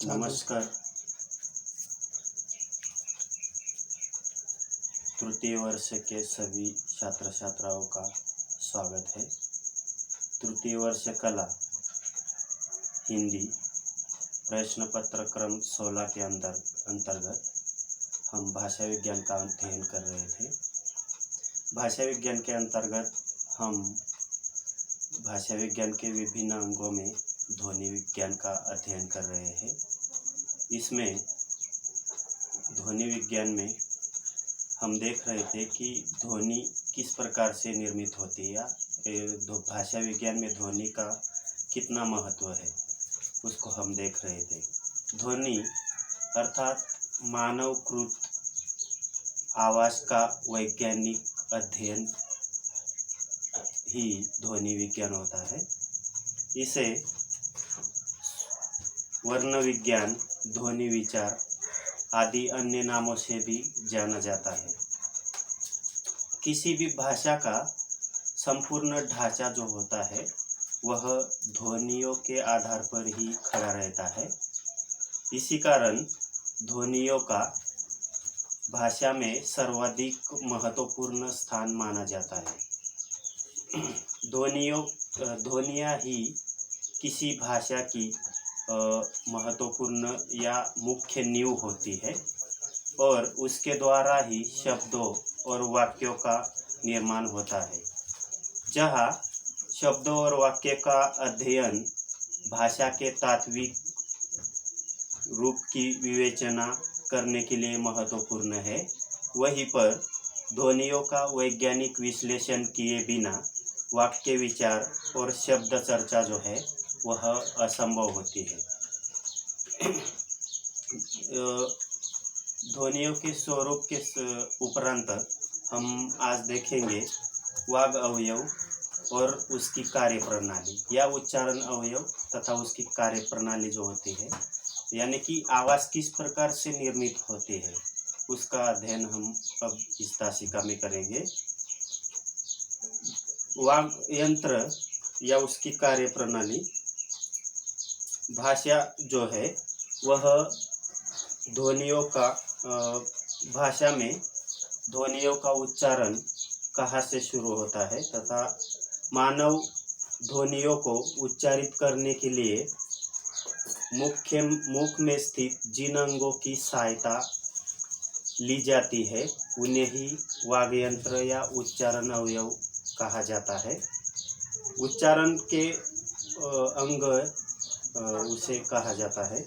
नमस्कार। तृतीय वर्ष के सभी छात्र छात्राओं का स्वागत है। तृतीय वर्ष कला हिंदी प्रश्न पत्र क्रम 16 के अंतर्गत हम भाषा विज्ञान का अध्ययन कर रहे थे। भाषा विज्ञान के अंतर्गत हम भाषा विज्ञान के विभिन्न अंगों में ध्वनि विज्ञान का अध्ययन कर रहे हैं। इसमें ध्वनि विज्ञान में हम देख रहे थे कि ध्वनि किस प्रकार से निर्मित होती है या भाषा विज्ञान में ध्वनि का कितना महत्व है, उसको हम देख रहे थे। ध्वनि अर्थात मानवकृत आवाज़ का वैज्ञानिक अध्ययन ही ध्वनि विज्ञान होता है। इसे वर्ण विज्ञान, ध्वनि विचार आदि अन्य नामों से भी जाना जाता है। किसी भी भाषा का संपूर्ण ढांचा जो होता है वह ध्वनियों के आधार पर ही खड़ा रहता है। इसी कारण ध्वनियों का भाषा में सर्वाधिक महत्वपूर्ण स्थान माना जाता है। ध्वनियाँ ही किसी भाषा की महत्वपूर्ण या मुख्य नींव होती है और उसके द्वारा ही शब्दों और वाक्यों का निर्माण होता है। जहाँ शब्दों और वाक्य का अध्ययन भाषा के तात्विक रूप की विवेचना करने के लिए महत्वपूर्ण है, वहीं पर ध्वनियों का वैज्ञानिक विश्लेषण किए बिना वाक्य विचार और शब्द चर्चा जो है वह असंभव होती है। ध्वनियों के स्वरूप के उपरांत हम आज देखेंगे वाग अवयव और उसकी कार्य प्रणाली या उच्चारण अवयव तथा उसकी कार्य प्रणाली जो होती है, यानी कि आवाज़ किस प्रकार से निर्मित होती है, उसका अध्ययन हम अब इस तासिका में करेंगे। वाग यंत्र या उसकी कार्य प्रणाली, भाषा जो है वह ध्वनियों का भाषा में ध्वनियों का उच्चारण कहाँ से शुरू होता है तथा मानव ध्वनियों को उच्चारित करने के लिए मुख में स्थित जिन अंगों की सहायता ली जाती है उन्हें ही वाग्यंत्र या उच्चारण अवयव कहा जाता है। उच्चारण के अंग उसे कहा जाता है।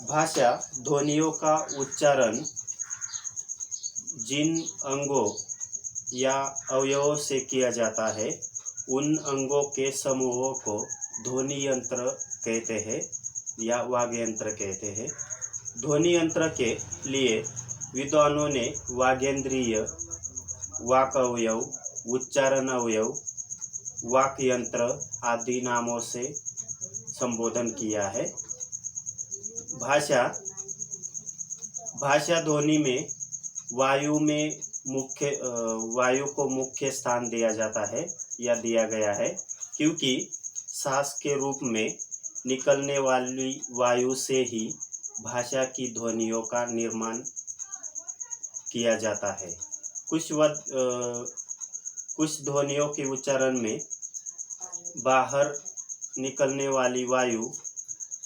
भाषा ध्वनियों का उच्चारण जिन अंगों या अवयवों से किया जाता है उन अंगों के समूहों को ध्वनि यंत्र कहते हैं या वाग्यंत्र कहते हैं। ध्वनि यंत्र के लिए विद्वानों ने वागेंद्रीय, वाक अवयव, उच्चारण अवयव, वाक यंत्र आदि नामों से संबोधन किया है। भाषा ध्वनि में वायु को मुख्य स्थान दिया जाता है या दिया गया है, क्योंकि सांस के रूप में निकलने वाली वायु से ही भाषा की ध्वनियों का निर्माण किया जाता है। कुछ ध्वनियों के उच्चारण में बाहर निकलने वाली वायु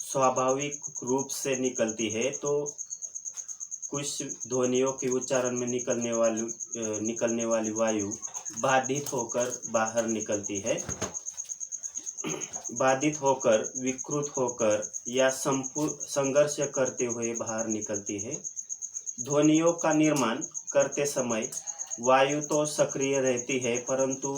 स्वाभाविक रूप से निकलती है, तो कुछ ध्वनियों के उच्चारण में निकलने वाली वायु बाधित होकर बाहर निकलती है। बाधित होकर, विकृत होकर या संघर्ष करते हुए बाहर निकलती है। ध्वनियों का निर्माण करते समय वायु तो सक्रिय रहती है, परंतु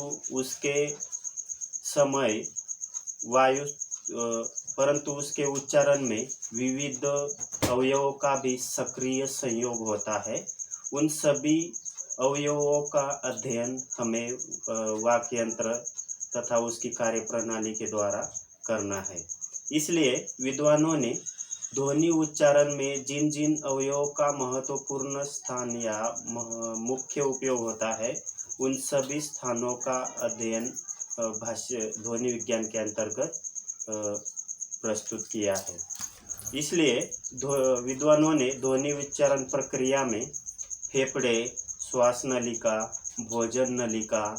उसके उच्चारण में विविध अवयवों का भी सक्रिय संयोग होता है। उन सभी अवयवों का अध्ययन हमें वाक्य यंत्र तथा उसकी कार्य प्रणाली के द्वारा करना है। इसलिए विद्वानों ने ध्वनि उच्चारण में जिन जिन अवयवों का महत्वपूर्ण स्थान या मुख्य उपयोग होता है उन सभी स्थानों का अध्ययन ध्वनि विज्ञान के अंतर्गत प्रस्तुत किया है। इसलिए विद्वानों ने ध्वनि उच्चारण प्रक्रिया में फेफड़े, श्वास नलिका, भोजन नलिका,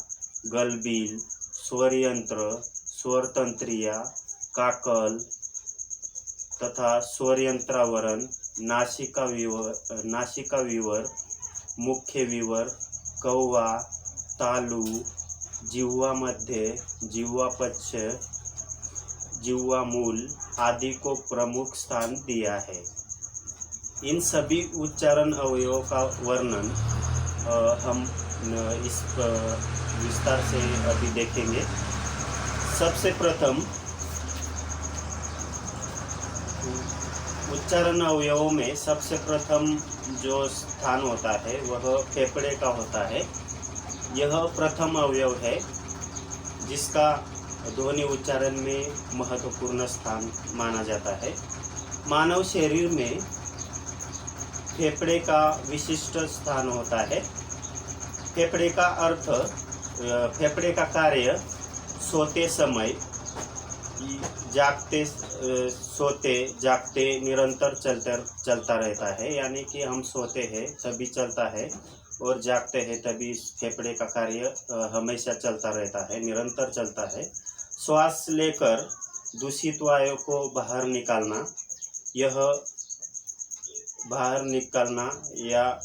गलबील, स्वर यंत्र, स्वर तंत्रिया, काकल तथा स्वर यंत्रावरण, नासिका विवर, मुख्य विवर, कौवा, तालु, जिह्वा मध्य, जिह्वा पक्ष, जिह्वा मूल आदि को प्रमुख स्थान दिया है। इन सभी उच्चारण अवयवों का वर्णन हम इस विस्तार से अभी देखेंगे। सबसे प्रथम उच्चारण अवयवों में सबसे प्रथम जो स्थान होता है वह फेफड़े का होता है। यह प्रथम अवयव है जिसका ध्वनि उच्चारण में महत्वपूर्ण स्थान माना जाता है। मानव शरीर में फेफड़े का विशिष्ट स्थान होता है। फेफड़े का अर्थ, फेफड़े का कार्य सोते समय, सोते जागते निरंतर चलता रहता है। यानी कि हम सोते हैं तभी चलता है और जागते हैं तभी फेफड़े का कार्य हमेशा चलता रहता है, निरंतर चलता है। श्वास लेकर दूषित वायु को बाहर निकालना, यह बाहर निकालना या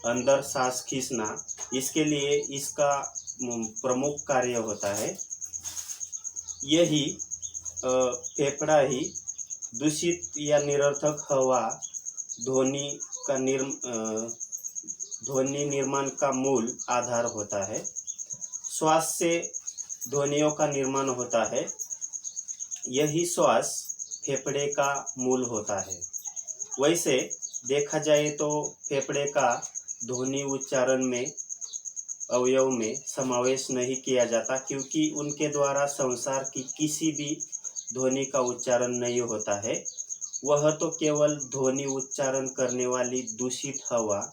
अंदर सांस खींचना, इसके लिए इसका प्रमुख कार्य होता है। यही फेफड़ा ही दूषित या निरर्थक हवा ध्वनि निर्माण का मूल आधार होता है। श्वास से ध्वनियों का निर्माण होता है। यही श्वास फेफड़े का मूल होता है। वैसे देखा जाए तो फेफड़े का ध्वनि उच्चारण में अवयव में समावेश नहीं किया जाता, क्योंकि उनके द्वारा संसार की किसी भी ध्वनि का उच्चारण नहीं होता है। वह तो केवल ध्वनि उच्चारण करने वाली दूषित हवा,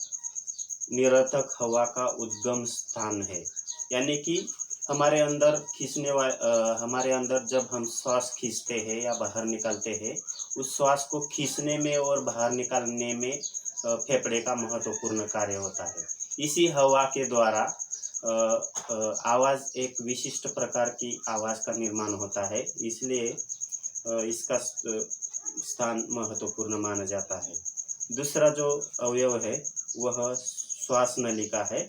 निरर्थक हवा का उद्गम स्थान है। यानी कि हमारे अंदर जब हम श्वास खींचते हैं या बाहर निकालते हैं, उस श्वास को खींचने में और बाहर निकालने में फेफड़े का महत्वपूर्ण कार्य होता है। इसी हवा के द्वारा आवाज़, एक विशिष्ट प्रकार की आवाज़ का निर्माण होता है, इसलिए इसका स्थान महत्वपूर्ण माना जाता है। दूसरा जो अवयव है वह श्वास नलिका है।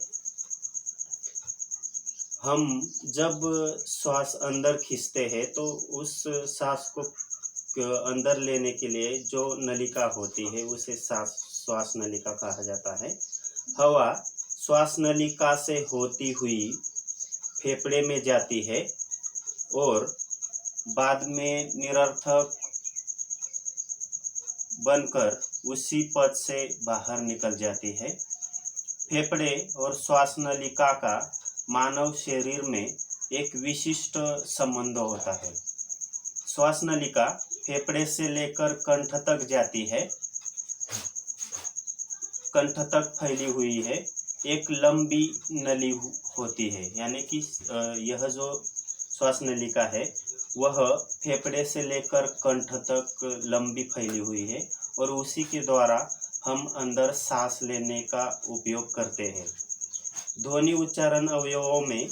हम जब श्वास अंदर खींचते हैं तो उस सांस को अंदर लेने के लिए जो नलिका होती है उसे श्वास नलिका कहा जाता है। हवा श्वास नलिका से होती हुई फेफड़े में जाती है और बाद में निरर्थक बनकर उसी पथ से बाहर निकल जाती है। फेफड़े और श्वास नलिका का मानव शरीर में एक विशिष्ट संबंध होता है। श्वास नलिका फेफड़े से लेकर कंठ तक जाती है, कंठ तक फैली हुई है। एक लंबी नली होती है, यानी कि यह जो श्वास नलिका है वह फेफड़े से लेकर कंठ तक लंबी फैली हुई है और उसी के द्वारा हम अंदर सांस लेने का उपयोग करते हैं। ध्वनि उच्चारण अवयवों में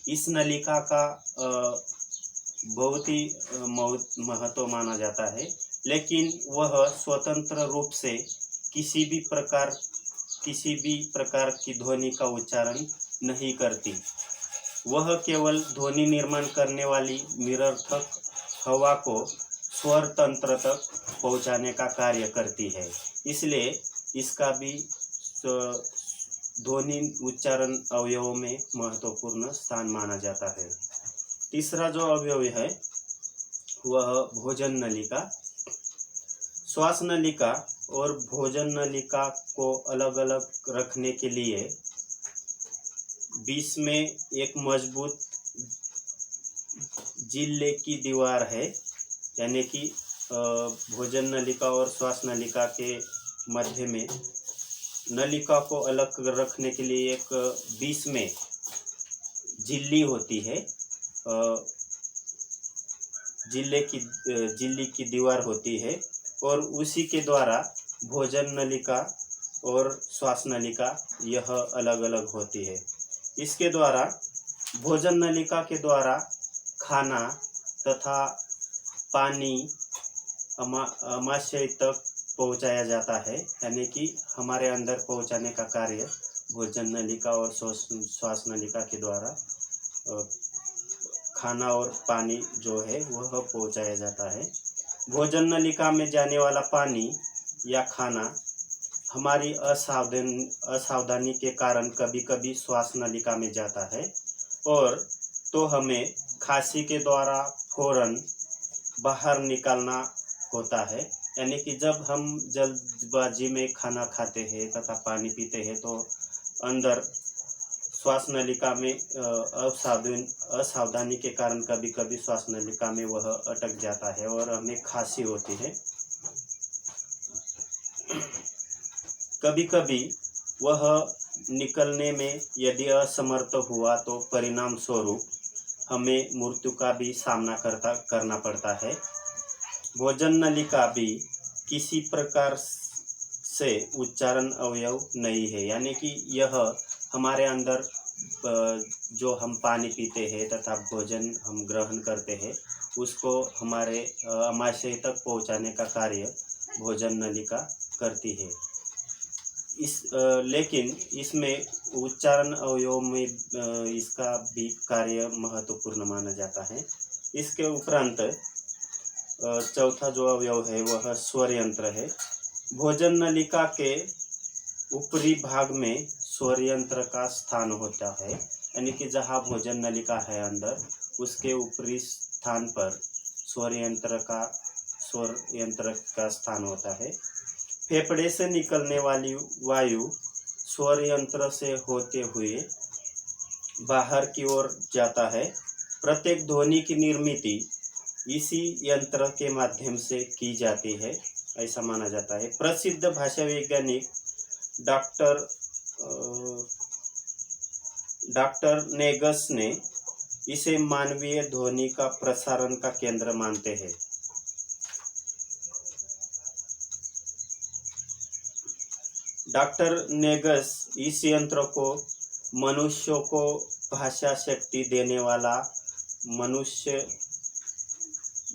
इस नलिका का बहुत ही महत्व माना जाता है, लेकिन वह स्वतंत्र रूप से किसी भी प्रकार की ध्वनि का उच्चारण नहीं करती। वह केवल ध्वनि निर्माण करने वाली निरर्थक हवा को स्वर तंत्र तक पहुंचाने का कार्य करती है। इसलिए इसका भी ध्वनि उच्चारण अवयवों में महत्वपूर्ण स्थान माना जाता है। तीसरा जो अवयव है वह भोजन नलिका। श्वास नलिका और भोजन नलिका को अलग अलग रखने के लिए बीच में एक मजबूत जिल्ले की दीवार है, यानी कि भोजन नलिका और श्वास नलिका के मध्य में नलिका को अलग रखने के लिए एक बीच में झिल्ली होती है, झिल्ली की दीवार होती है। और उसी के द्वारा भोजन नलिका और श्वास नलिका यह अलग अलग होती है। इसके द्वारा भोजन नलिका के द्वारा खाना तथा पानी आमाशय तक पहुंचाया जाता है, यानी कि हमारे अंदर पहुंचाने का कार्य भोजन नलिका और श्वास नलिका के द्वारा खाना और पानी जो है वह पहुंचाया जाता है। भोजन नलिका में जाने वाला पानी या खाना हमारी असावधानी के कारण कभी कभी श्वास नलिका में जाता है, और तो हमें खांसी के द्वारा फौरन बाहर निकालना होता है। यानी कि जब हम जल्दबाजी में खाना खाते हैं तथा पानी पीते हैं तो अंदर श्वास नलिका में असावधानी के कारण कभी कभी श्वास नलिका में वह अटक जाता है और हमें खांसी होती है। कभी कभी वह निकलने में यदि असमर्थ हुआ तो परिणाम स्वरूप हमें मृत्यु का भी सामना करना पड़ता है। भोजन नलिका भी किसी प्रकार से उच्चारण अवयव नहीं है, यानी कि यह हमारे अंदर जो हम पानी पीते हैं तथा भोजन हम ग्रहण करते हैं उसको हमारे आमाशय तक पहुंचाने का कार्य भोजन नलिका करती है। लेकिन इसमें उच्चारण अवयव में इसका भी कार्य महत्वपूर्ण माना जाता है। इसके उपरांत चौथा जो अवयव है वह स्वर यंत्र है। भोजन नलिका के ऊपरी भाग में स्वर यंत्र का स्थान होता है, यानी कि जहाँ भोजन नलिका है अंदर उसके ऊपरी स्थान पर स्वर यंत्र का स्थान होता है। फेफड़े से निकलने वाली वायु स्वर यंत्र से होते हुए बाहर की ओर जाता है। प्रत्येक ध्वनि की निर्मिति इसी यंत्र के माध्यम से की जाती है, ऐसा माना जाता है। प्रसिद्ध भाषा वैज्ञानिक डॉक्टर नेगस ने इसे मानवीय ध्वनि का प्रसारण का केंद्र मानते हैं। डॉक्टर नेगस इस यंत्र को मनुष्यों को भाषा शक्ति देने वाला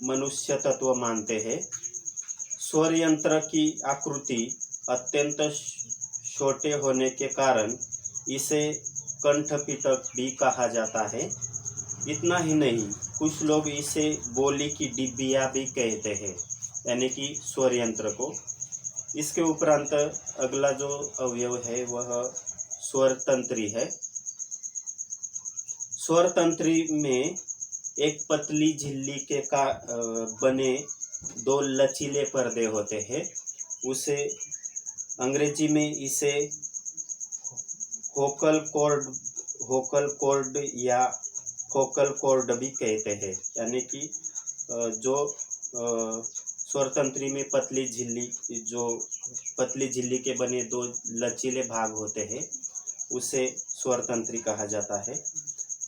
मनुष्य तत्व मानते हैं। स्वर यंत्र की आकृति अत्यंत छोटे होने के कारण इसे कंठपिटक भी कहा जाता है। इतना ही नहीं, कुछ लोग इसे बोली की डिब्बिया भी कहते हैं, यानी कि स्वर यंत्र को। इसके उपरांत अगला जो अवयव है वह स्वर तंत्री है। स्वर तंत्री में एक पतली झिल्ली के बने दो लचीले पर्दे होते हैं। उसे अंग्रेजी में इसे वोकल कॉर्ड या फोकल कॉर्ड भी कहते हैं, यानी कि जो स्वर तंत्री में पतली झिल्ली के बने दो लचीले भाग होते हैं उसे स्वर तंत्री कहा जाता है,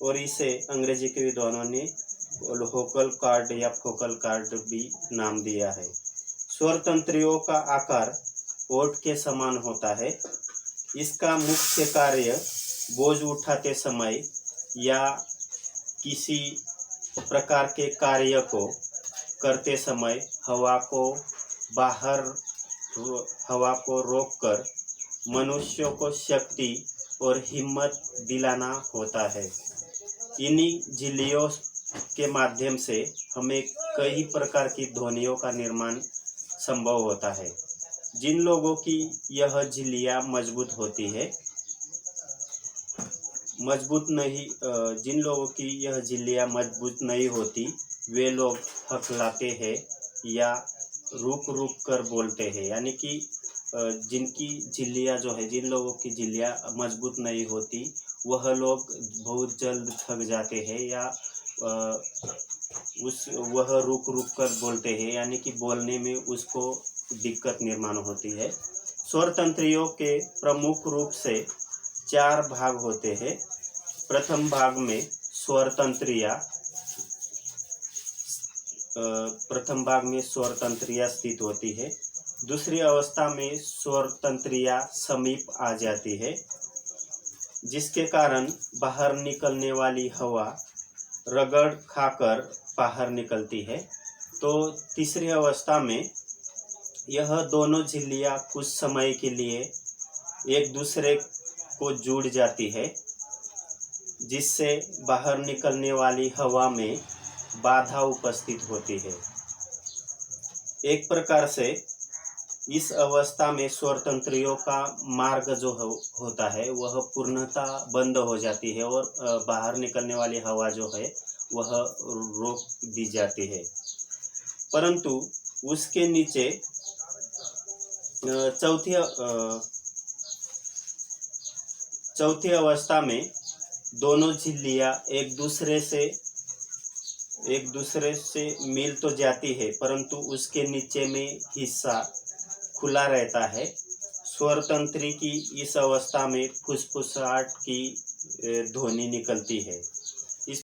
और इसे अंग्रेजी के विद्वानों ने वोकल कॉर्ड या फोकल कॉर्ड भी नाम दिया है। स्वर तंत्रियों का आकार ओठ के समान होता है। इसका मुख्य कार्य बोझ उठाते समय या किसी प्रकार के कार्य को करते समय हवा को रोककर मनुष्यों को शक्ति और हिम्मत दिलाना होता है। इन्हीं झिल्लियों के माध्यम से हमें कई प्रकार की ध्वनियों का निर्माण संभव होता है। जिन लोगों की यह झिल्लियां मजबूत होती है, जिन लोगों की यह झिल्लियां मजबूत नहीं होती वे लोग हकलाते हैं या रुक कर बोलते हैं, यानी कि जिनकी झिल्लियां जो है, जिन लोगों की झिल्लियां मजबूत नहीं होती वह लोग बहुत जल्द थक जाते हैं या वह रुक कर बोलते हैं, यानी कि बोलने में उसको दिक्कत निर्माण होती है। स्वर तंत्रियों के प्रमुख रूप से 4 भाग होते हैं। प्रथम भाग में स्वर तंत्रियां प्रथम भाग में स्वर तंत्रियाँ स्थित होती है। दूसरी अवस्था में स्वर तंत्रियाँ समीप आ जाती है, जिसके कारण बाहर निकलने वाली हवा रगड़ खाकर बाहर निकलती है। तो तीसरी अवस्था में यह दोनों झिल्लियाँ कुछ समय के लिए एक दूसरे को जुड़ जाती है, जिससे बाहर निकलने वाली हवा में बाधा उपस्थित होती है। एक प्रकार से इस अवस्था में स्वर तंत्रियों का मार्ग जो होता है वह पूर्णतः बंद हो जाती है और बाहर निकलने वाली हवा जो है वह रोक दी जाती है। परंतु उसके नीचे चौथी अवस्था में दोनों झिल्लियाँ एक दूसरे से मिल तो जाती है, परंतु उसके नीचे में हिस्सा खुला रहता है। स्वर तंत्री की इस अवस्था में फुसफुसाहट की ध्वनि निकलती है।